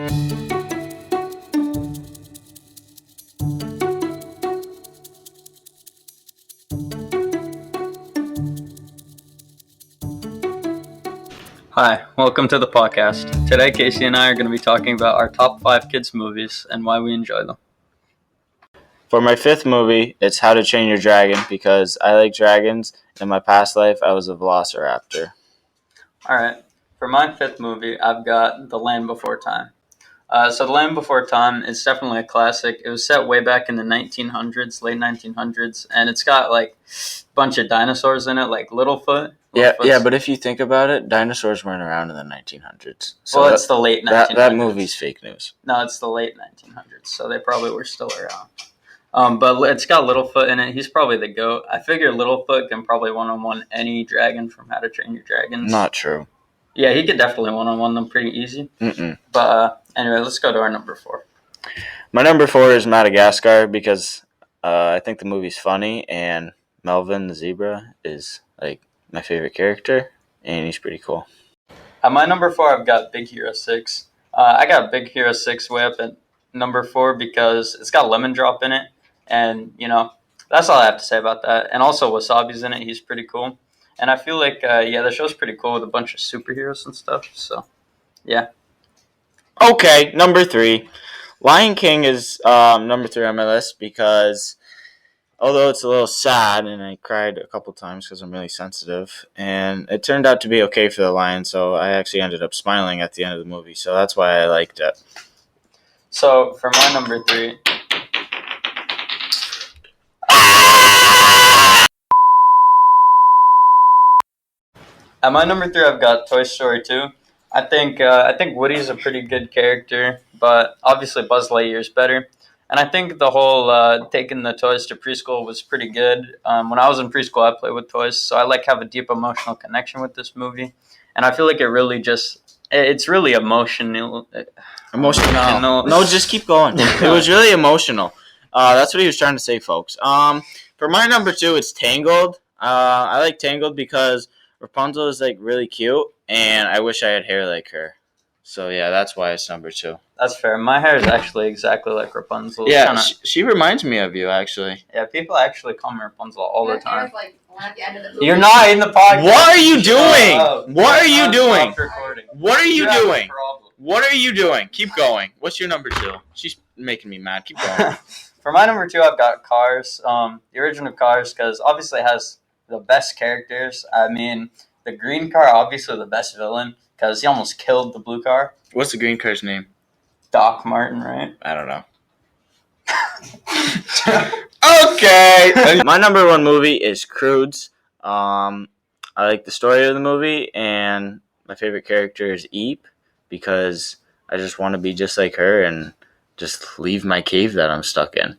Hi, welcome to the podcast. Today, Kasey and I are going to be talking about our top 5 kids' movies and why we enjoy them. For my 5th movie, it's How to Train Your Dragon because I like dragons. In my past life, I was a velociraptor. Alright, for my 5th movie, I've got The Land Before Time. So The Land Before Time is definitely a classic. It was set way back in the 1900s, late 1900s, and it's got like a bunch of dinosaurs in it, like Littlefoot. Yeah, but if you think about it, dinosaurs weren't around in the 1900s. So well, it's the late 1900s. That movie's fake news. No, it's the late 1900s, so they probably were still around. But it's got Littlefoot in it. He's probably the GOAT. I figure Littlefoot can probably one-on-one any dragon from How to Train Your Dragons. Not true. Yeah, he could definitely one-on-one them pretty easy. But anyway, let's go to our number 4. My number 4 is Madagascar because I think the movie's funny, and Melvin the zebra is like my favorite character, and he's pretty cool. At my number 4, I've got Big Hero 6. I got Big Hero 6 way up at number 4 because it's got Lemon Drop in it, and, you know, that's all I have to say about that. And also Wasabi's in it. He's pretty cool. And I feel like, the show's pretty cool with a bunch of superheroes and stuff. So, yeah. Okay, number 3. Lion King is number 3 on my list because although it's a little sad, and I cried a couple times because I'm really sensitive, and it turned out to be okay for the lion, so I actually ended up smiling at the end of the movie. So that's why I liked it. So, for my number 3... At my number 3, I've got Toy Story 2. I think Woody's a pretty good character, but obviously Buzz Lightyear's better. And I think the whole taking the toys to preschool was pretty good. When I was in preschool, I played with toys, so I have a deep emotional connection with this movie. And I feel like it's really emotional. Emotional. No, just keep going. It was really emotional. That's what he was trying to say, folks. For my number 2, it's Tangled. I like Tangled because Rapunzel is like really cute, and I wish I had hair like her. So yeah, that's why it's number 2. That's fair. My hair is actually exactly like Rapunzel. Yeah, she reminds me of you, actually. Yeah, people actually call me Rapunzel all the time. At the end of the movie. You're not in the podcast. What are you doing? What are you doing? What are you You have a doing? problem. What are you doing? Keep going. What's your number 2? She's making me mad. Keep going. For my number 2, I've got Cars. The original Cars, because obviously it has the best characters. I mean, the green car, obviously the best villain, because he almost killed the blue car. What's the green car's name? Doc Martin, right? I don't know. Okay. My number 1 movie is Croods. I like the story of the movie, and my favorite character is Eep because I just want to be just like her and just leave my cave that I'm stuck in.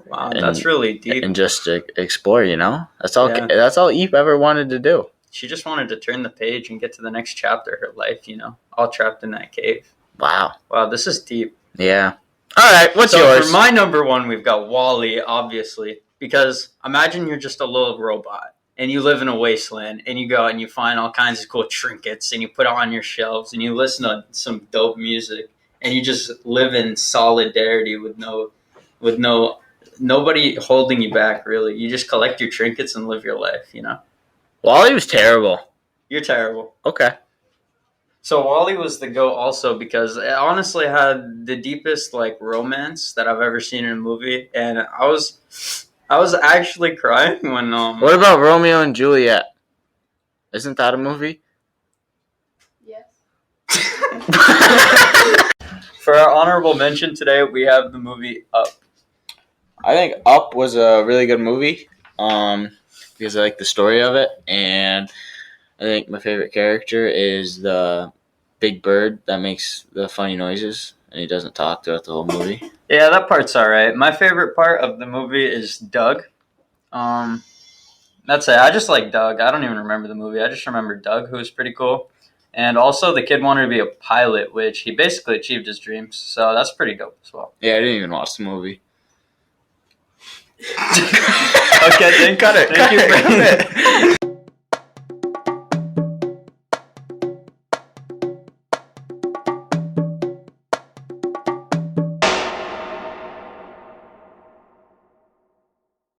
Wow, that's really deep. And just explore, you know? That's all. Yeah. That's all Eep ever wanted to do. She just wanted to turn the page and get to the next chapter of her life, you know, all trapped in that cave. Wow, this is deep. Yeah. All right, what's yours? For my number 1, we've got WALL-E, obviously, because imagine you're just a little robot and you live in a wasteland and you go and you find all kinds of cool trinkets and you put it on your shelves and you listen to some dope music and you just live in solidarity with nobody holding you back, really. You just collect your trinkets and live your life, you know? WALL-E was terrible. You're terrible. Okay. So WALL-E was the GOAT also because it honestly had the deepest romance that I've ever seen in a movie, and I was actually crying when What about Romeo and Juliet? Isn't that a movie? Yes. For our honorable mention today, we have the movie Up. I think Up was a really good movie because I like the story of it, and I think my favorite character is the big bird that makes the funny noises, and he doesn't talk throughout the whole movie. Yeah, that part's all right. My favorite part of the movie is Doug. That's it. I just like Doug. I don't even remember the movie. I just remember Doug, who was pretty cool. And also, the kid wanted to be a pilot, which he basically achieved his dreams. So that's pretty dope as well. Yeah, I didn't even watch the movie. Okay, then cut it. Thank you for it.